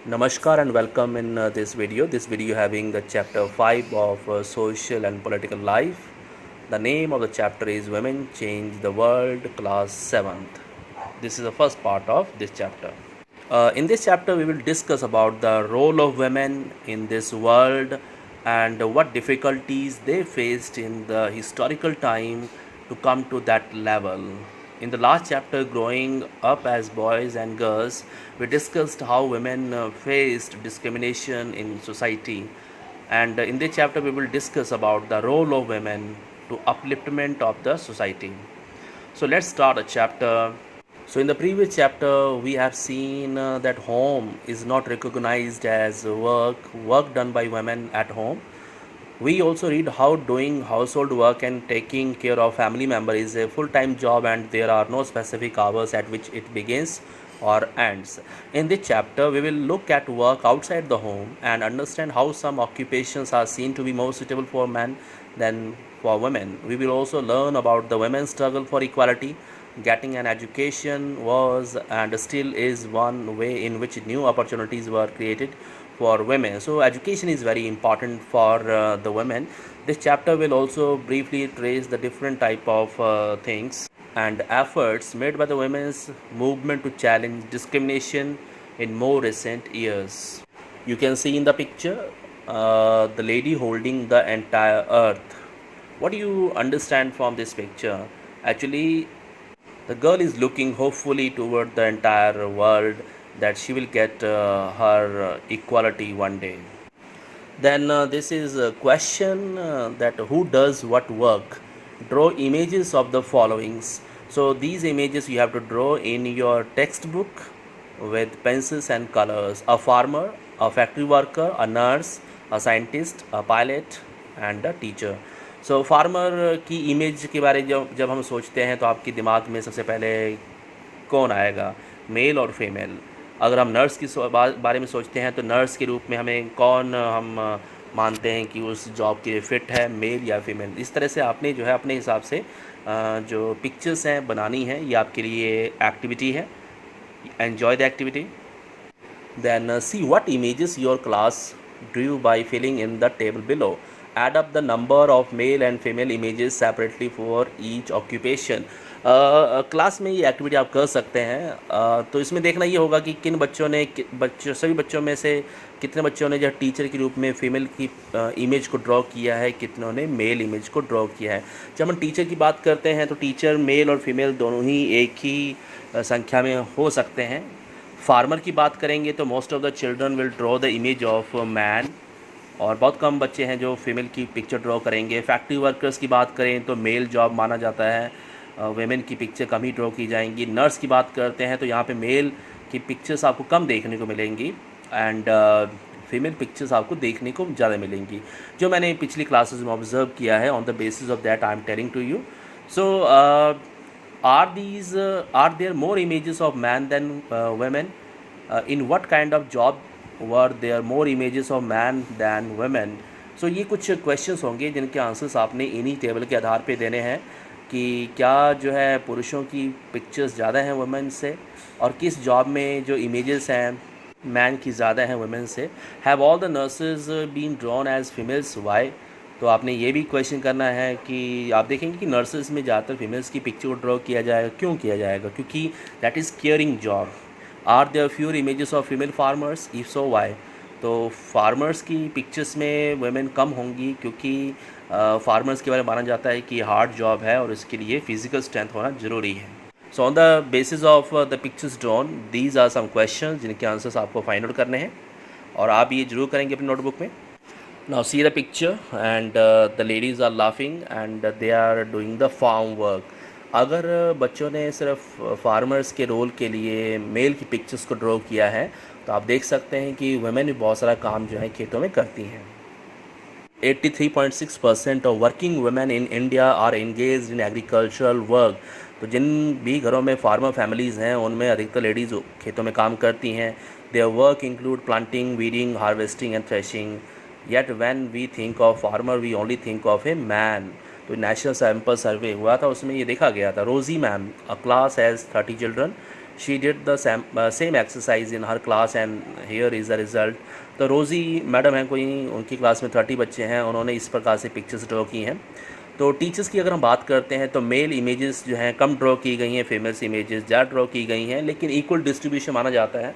Namaskar and welcome in this video. This video having the chapter 5 of social and political life. The name of the chapter is Women Change the World, class 7th. This is the first part of this chapter. In this chapter we will discuss about the role of women in this world and what difficulties they faced in the historical time to come to that level. In the last chapter, growing up as boys and girls, we discussed how women faced discrimination in society, and in this chapter we will discuss about the role of women to upliftment of the society. So let's start a chapter. So in the previous chapter, we have seen that home is not recognized as work done by women at home. We also read how doing household work and taking care of family member is a full-time job and there are no specific hours at which it begins or ends. In this chapter, we will look at work outside the home and understand how some occupations are seen to be more suitable for men than for women. We will also learn about the women's struggle for equality. Getting an education was and still is one way in which new opportunities were created for women. So education is very important for the women. This chapter will also briefly trace the different type of things and efforts made by the women's movement to challenge discrimination in more recent years. You can see in the picture the lady holding the entire earth. What do you understand from this picture? Actually, the girl is looking hopefully toward the entire world that she will get her equality one day. Then this is a question that who does what work? Draw images of the followings. So these images you have to draw in your textbook with pencils and colors. A farmer, a factory worker, a nurse, a scientist, a pilot and a teacher. So farmer की image के बारे जब जब हम सोचते हैं तो आपके दिमाग में सबसे पहले कौन आएगा, मेल और फीमेल. अगर हम नर्स की बारे में सोचते हैं तो नर्स के रूप में हमें कौन हम मानते हैं कि उस जॉब के लिए फ़िट है, मेल या फीमेल. इस तरह से आपने जो है अपने हिसाब से जो पिक्चर्स हैं बनानी है. ये आपके लिए एक्टिविटी है. Enjoy the activity. Then see what images your class drew by filling in the table below. Add up the number of male and female images separately for each occupation. Class में ये activity आप कर सकते हैं. तो इसमें देखना ये होगा कि किन बच्चों ने सभी बच्चों में से कितने बच्चों ने जो टीचर के रूप में फ़ीमेल की इमेज को ड्रॉ किया है, कितनों ने मेल इमेज को ड्रॉ किया है. जब हम टीचर की बात करते हैं तो टीचर मेल और फीमेल दोनों ही एक ही संख्या में हो सकते हैं. फार्मर की बात करेंगे तो most of the children will draw the image of man और बहुत कम बच्चे हैं जो फीमेल की पिक्चर ड्रॉ करेंगे. फैक्ट्री वर्कर्स की बात करें तो मेल जॉब माना जाता है, वेमेन की पिक्चर कम ही ड्रॉ की जाएंगी. नर्स की बात करते हैं तो यहाँ पे मेल की पिक्चर्स आपको कम देखने को मिलेंगी एंड फीमेल पिक्चर्स आपको देखने को ज़्यादा मिलेंगी, जो मैंने पिछली क्लासेस में ऑब्जर्व किया है. On the basis of that I am telling to you. So are there more images of man than women? In what kind of job were there more images of man than women? So ये कुछ questions होंगे जिनके answers आपने इन्हीं table के आधार पे देने हैं कि क्या जो है पुरुषों की पिक्चर्स ज़्यादा हैं वुमेन से और किस जॉब में जो इमेजेस हैं मैन की ज़्यादा हैं वुमेन से. Have all the nurses been drawn as females, why? तो आपने ये भी क्वेश्चन करना है कि आप देखेंगे कि नर्सेज में ज़्यादातर फीमेल्स की पिक्चर को ड्रॉ किया जाएगा. क्यों किया जाएगा? क्योंकि that is caring job. Are there fewer images of female farmers? If so why? तो फार्मर्स की पिक्चर्स में वुमेन कम होंगी क्योंकि फार्मर्स के बारे में माना जाता है कि हार्ड जॉब है और इसके लिए फ़िज़िकल स्ट्रेंथ होना ज़रूरी है. So on the basis of the pictures drawn these are some question जिनके आंसर्स आपको फाइंड आउट करने हैं और आप ये ज़रूर करेंगे अपनी नोटबुक में. Now see the picture and the ladies are laughing and they are doing the farm work. अगर बच्चों ने सिर्फ फार्मर्स के रोल के लिए मेल की पिक्चर्स को ड्रॉ किया है तो आप देख सकते हैं कि वुमेन भी बहुत सारा काम जो है खेतों में करती हैं. 83.6% of working women in India are engaged in agricultural work. तो जिन भी घरों में फार्मर फैमिलीज़ हैं उनमें अधिकतर लेडीज़ खेतों में काम करती हैं. Their work include planting, weeding, harvesting and threshing. Yet when we think of farmer we only think of a man. तो नेशनल सैम्पल सर्वे हुआ था, उसमें ये देखा गया था. रोजी ma'am, a class has 30 children. She did the same exercise in her class and here is the result. तो रोज़ी मैडम हैं कोई, उनकी क्लास में 30 बच्चे हैं, उन्होंने इस प्रकार से पिक्चर्स ड्रॉ की हैं। तो टीचर्स की अगर हम बात करते हैं तो मेल इमेजेस जो हैं कम ड्रॉ की गई हैं, फीमेल्स इमेजेस ज़्यादा ड्रॉ की गई हैं, लेकिन इक्वल डिस्ट्रीब्यूशन माना जाता है।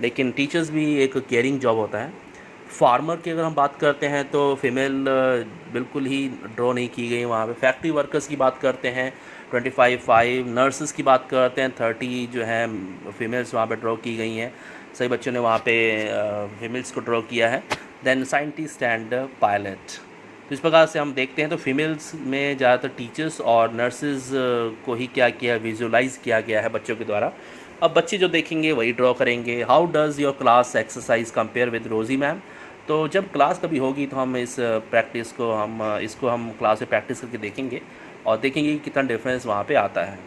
लेकिन टीचर्स भी एक केयरिंग जॉब होता है। फार्मर की अगर हम बात करते हैं तो फीमेल बिल्कुल ही ड्रॉ नहीं की गई वहाँ पे। फैक्ट्री वर्कर्स की बात करते हैं 25 नर्सेस की बात करते हैं 30 जो हैं फीमेल्स वहाँ पे ड्रॉ की गई हैं। सभी बच्चों ने वहाँ पे फीमेल्स को ड्रॉ किया है। Then scientist and pilot. तो इस प्रकार से हम देखते हैं तो फीमेल्स में ज़्यादातर टीचर्स और नर्सेज को ही क्या किया, विजुलाइज़ किया गया है बच्चों के द्वारा। अब बच्चे जो देखेंगे वही ड्रॉ करेंगे। How does your class exercise compare with रोज़ी मैम। तो जब क्लास कभी होगी तो हम इस प्रैक्टिस को हम क्लास में प्रैक्टिस करके देखेंगे और देखेंगे कि कितना डिफरेंस वहाँ पे आता है।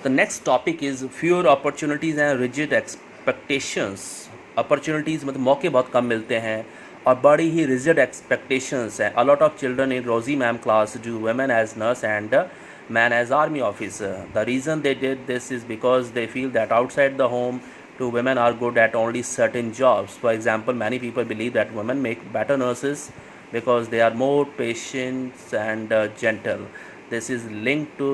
The next topic is fewer opportunities and rigid expectations. Opportunities मतलब मौके बहुत कम मिलते हैं और बड़ी ही रिजिड एक्सपेक्टेशंस हैं। A lot of children in Rosy ma'am class do women as nurse and man as army officer. The reason they did this is because they feel that outside the home two women are good at only certain jobs. For example, many people believe that women make better nurses because they are more patient and gentle. This is linked to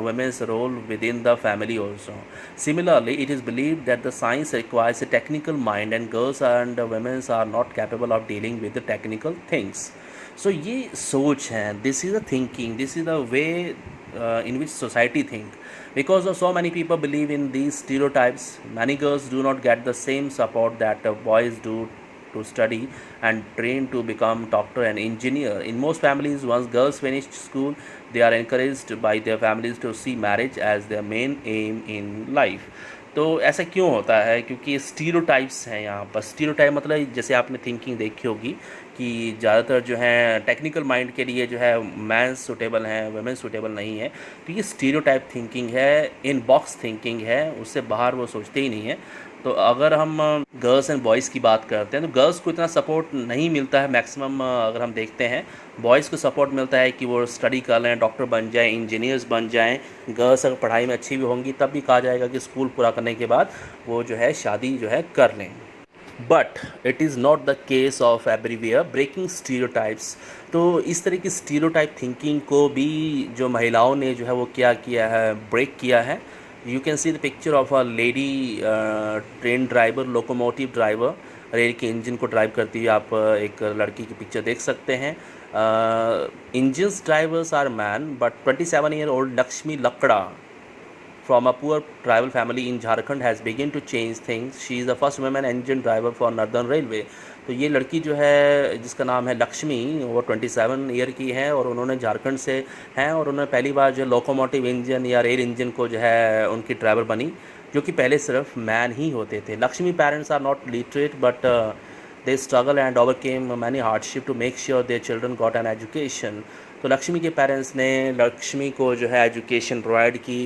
women's role within the family also. Similarly, it is believed that the science requires a technical mind and girls and women are not capable of dealing with the technical things. So ये सोच है, this is the thinking, this is the way in which society think. Because of so many people believe in these stereotypes, many girls do not get the same support that boys do to study and train to become doctor and engineer. In most families, once girls finish school, they are encouraged by their families to see marriage as their main aim in life. तो ऐसा क्यों होता है? क्योंकि stereotypes हैं यहाँ पर। Stereotype मतलब जैसे आपने थिंकिंग देखी होगी कि ज़्यादातर जो है टेक्निकल माइंड के लिए जो है मैन सूटेबल हैं, वुमेन सूटेबल नहीं है। तो ये स्टीरियोटाइप थिंकिंग है, इन बॉक्स थिंकिंग है, उससे बाहर वो सोचते ही नहीं है। तो अगर हम गर्ल्स एंड बॉयज़ की बात करते हैं तो गर्ल्स को इतना सपोर्ट नहीं मिलता है मैक्सिमम। अगर हम देखते हैं बॉयज़ को सपोर्ट मिलता है कि वो स्टडी कर लें, डॉक्टर बन जाएं, इंजीनियर्स बन जाएं। गर्ल्स अगर पढ़ाई में अच्छी भी होंगी तब भी कहा जाएगा कि स्कूल पूरा करने के बाद वो जो है शादी जो है कर लें। But it is not the case of everywhere. Breaking stereotypes. तो इस तरह की स्टीरियोटाइप थिंकिंग को भी जो महिलाओं ने जो है वो क्या किया है, ब्रेक किया है। You can see the picture of a lady train driver, locomotive driver, rail के इंजन को ड्राइव करती हुई आप एक लड़की की पिक्चर देख सकते हैं। Engines drivers are man but 27-year-old Lakshmi Lakra from a poor tribal family in Jharkhand has begun to change things. She is the first woman engine driver for Northern Railway. तो ये लड़की जो है जिसका नाम है लक्ष्मी, वो 27 ईयर की है और उन्होंने झारखंड से हैं और उन्होंने पहली बार जो लोकोमोटिव इंजन या रेल इंजन को जो है उनकी ड्राइवर बनी, जो कि पहले सिर्फ मैन ही होते थे। Lakshmi parents are not literate but they struggle and overcame many hardship to make sure their children got an education. तो लक्ष्मी के पेरेंट्स ने लक्ष्मी को जो है एजुकेशन प्रोवाइड की,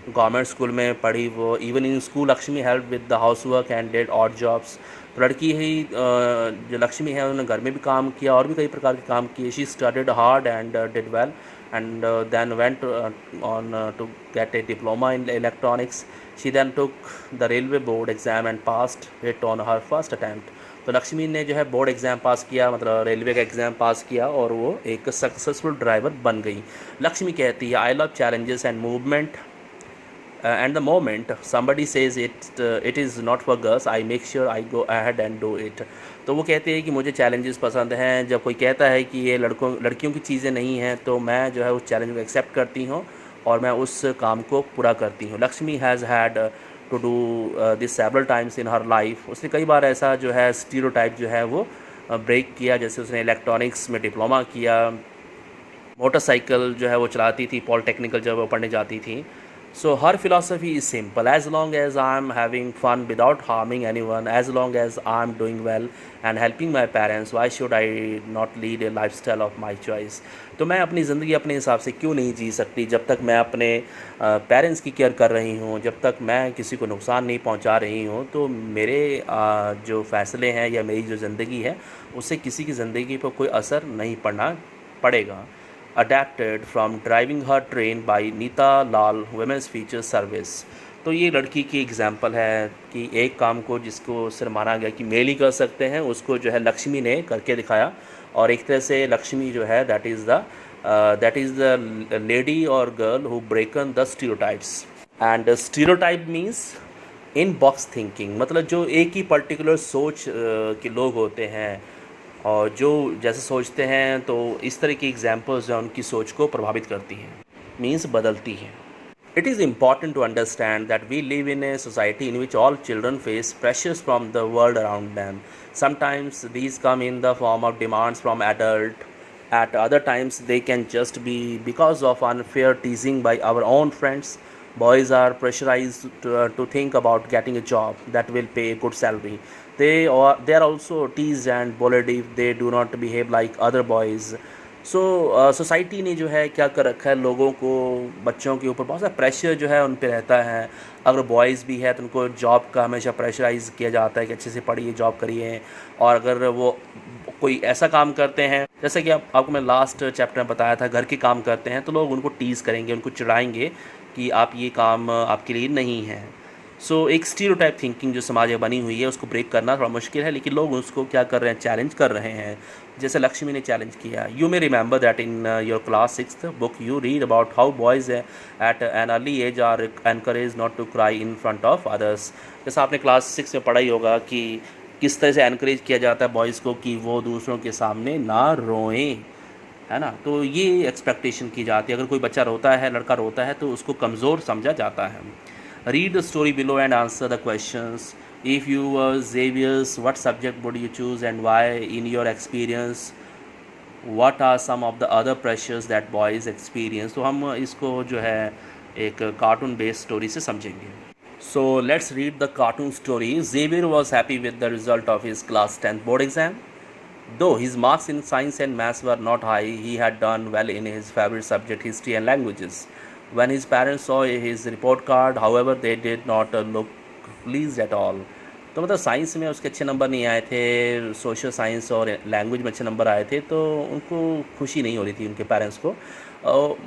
गवर्नमेंट स्कूल में पढ़ी वो। Even in school Lakshmi help with the house work and did odd jobs. तो लड़की ही जो लक्ष्मी है उन्होंने घर में भी काम किया और भी कई प्रकार के काम किए। She studied hard and did well and then went on to get a diploma in electronics. She then took the railway board exam and passed it on her first attempt. तो लक्ष्मी ने जो है बोर्ड एग्ज़ाम पास किया, मतलब railway का exam pass किया और वो एक सक्सेसफुल ड्राइवर बन गई। लक्ष्मी कहती है I love challenges and movement and the moment somebody says it is not for girls, I make sure I go ahead and do it. तो वो कहते हैं कि मुझे चैलेंजेस पसंद हैं। जब कोई कहता है कि ये लड़कियों की चीज़ें नहीं हैं तो मैं जो है उस चैलेंज को एक्सेप्ट करती हूँ और मैं उस काम को पूरा करती हूँ। Lakshmi has had to do this several times in her life. उसने कई बार ऐसा जो है स्टीरियोटाइप जो है वो ब्रेक किया। जैसे उसने इलेक्ट्रॉनिक्स में डिप्लोमा किया, मोटरसाइकिल जो है वो चलाती थी, पॉलिटेक्निकल जब वो पढ़ने जाती थी। So her philosophy is simple: as long as I'm having fun without harming anyone, as long as I'm doing well and helping my parents, why should I not lead a lifestyle of my choice? तो मैं अपनी ज़िंदगी अपने हिसाब से क्यों नहीं जी सकती? जब तक मैं अपने पेरेंट्स की केयर कर रही हूँ, जब तक मैं किसी को नुकसान नहीं पहुँचा रही हूँ, तो मेरे जो फ़ैसले हैं या मेरी जो ज़िंदगी है उससे किसी की ज़िंदगी पर कोई असर नहीं पड़ेगा। Adapted from Driving Her Train by Neeta Lal, Women's Feature Service। तो ये लड़की की एग्जांपल है कि एक काम को जिसको सिर्फ माना गया कि मेल ही कर सकते हैं, उसको जो है लक्ष्मी ने करके दिखाया। और एक तरह से लक्ष्मी जो है दैट इज़ द लेडी और girl who ब्रेकन the stereotypes. And stereotype means in box thinking, मतलब जो एक ही पर्टिकुलर सोच के लोग होते हैं और जो जैसे सोचते हैं, तो इस तरह की एग्जांपल्स जो उनकी सोच को प्रभावित करती हैं, मीन्स बदलती हैं। It is important to understand that we live in a society in which all children face pressures from the world around them. Sometimes these come in the form of demands from adult. At other times they can just be because of unfair teasing by our own friends. Boys are pressurized to think about getting a job that will pay a good salary. They are also teased and bullied if they do not behave like other boys. So society ने जो है क्या कर रखा है, लोगों को, बच्चों के ऊपर बहुत सारा प्रेशर जो है उन पे रहता है। अगर बॉयज़ भी है तो उनको जॉब का हमेशा प्रेशराइज़ किया जाता है कि अच्छे से पढ़िए, जॉब करिए। और अगर वो कोई ऐसा काम करते हैं, जैसे कि आपको मैं लास्ट चैप्टर में बताया था, घर के काम करते हैं, तो लोग उनको टीज़ करेंगे, उनको चिढ़ाएंगे कि आप ये काम आपके लिए नहीं है। सो एक स्टीरियोटाइप थिंकिंग जो समाज में बनी हुई है, उसको ब्रेक करना थोड़ा मुश्किल है, लेकिन लोग उसको क्या कर रहे हैं, चैलेंज कर रहे हैं, जैसे लक्ष्मी ने चैलेंज किया। You may remember that in your class 6th book you read about how boys at an early age are encourage not to cry in front of others. जैसा आपने क्लास 6 में पढ़ा ही होगा कि किस तरह से एनकरेज किया जाता है बॉयज़ को कि वो दूसरों के सामने ना रोएं, है ना। तो ये एक्सपेक्टेशन की जाती है, अगर कोई बच्चा रोता है, लड़का रोता है, तो उसको कमज़ोर समझा जाता है। Read the story below and answer the questions. If you were Xavier's, what subject would you choose and why? In your experience, what are some of the other pressures that boys experience? तो हम इसको जो है एक cartoon based story से समझेंगे। So let's read the cartoon story. Xavier was happy with the result of his class 10th board exam. Though his marks in science and maths were not high, he had done well in his favorite subject, history and languages. When his parents saw his report card, however, they did not look pleased at all. तो मतलब science में उसके अच्छे number नहीं आए थे, social science और language में अच्छे नंबर आए थे, तो उनको खुशी नहीं हो रही थी उनके पेरेंट्स को।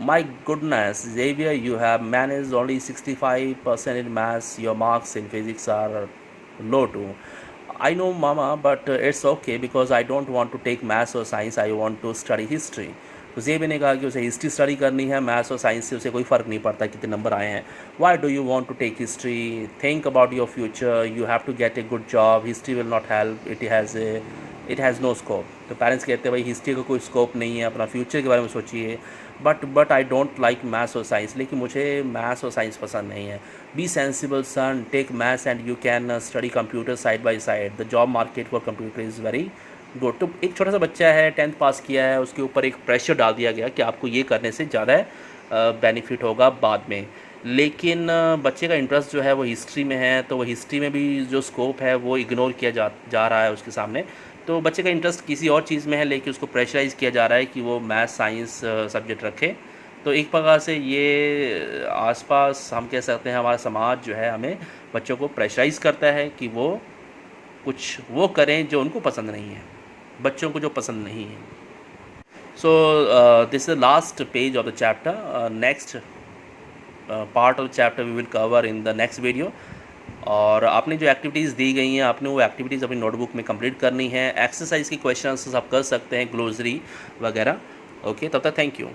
My goodness Xavier, you have manage only 65% in maths, your marks in physics are low too. I know mama, but it's okay because I don't want to take maths or science, I want to study history. तो जेबी ने कहा कि उसे history study करनी है, maths और science से उसे कोई फ़र्क नहीं पड़ता कितने नंबर आए हैं। Why do you want to take history? Think about your future, you have to get a good job, history will not help, it has no scope. तो पेरेंट्स कहते हैं भाई हिस्ट्री का कोई स्कोप नहीं है, अपना फ्यूचर के बारे में सोचिए। But I don't like maths और साइंस, लेकिन मुझे मैथ्स और साइंस पसंद नहीं है। Be sensible son, take maths and you can study computer side by side, the job market for computer is very good. तो एक छोटा सा बच्चा है, 10th पास किया है, उसके ऊपर एक प्रेशर डाल दिया गया कि आपको ये करने से ज़्यादा बेनिफिट होगा बाद में। लेकिन बच्चे का इंटरेस्ट जो है वो हिस्ट्री में है, तो वो हिस्ट्री में भी जो स्कोप है वो इग्नोर किया जा रहा है उसके सामने। तो बच्चे का इंटरेस्ट किसी और चीज़ में है, लेकिन उसको प्रेशराइज़ किया जा रहा है कि वो मैथ साइंस सब्जेक्ट रखे। तो एक प्रकार से ये आसपास हम कह सकते हैं हमारा समाज जो है हमें बच्चों को प्रेशराइज़ करता है कि वो कुछ वो करें जो उनको पसंद नहीं है, बच्चों को जो पसंद नहीं है। So this is the last page of the chapter. Next part of the chapter we will cover in the next video. और आपने जो एक्टिविटीज़ दी गई हैं, आपने वो एक्टिविटीज़ अपनी नोटबुक में कंप्लीट करनी है। एक्सरसाइज की क्वेश्चन आंसर्स आप कर सकते हैं, ग्लोसरी वगैरह। ओके, तब तक थैंक यू।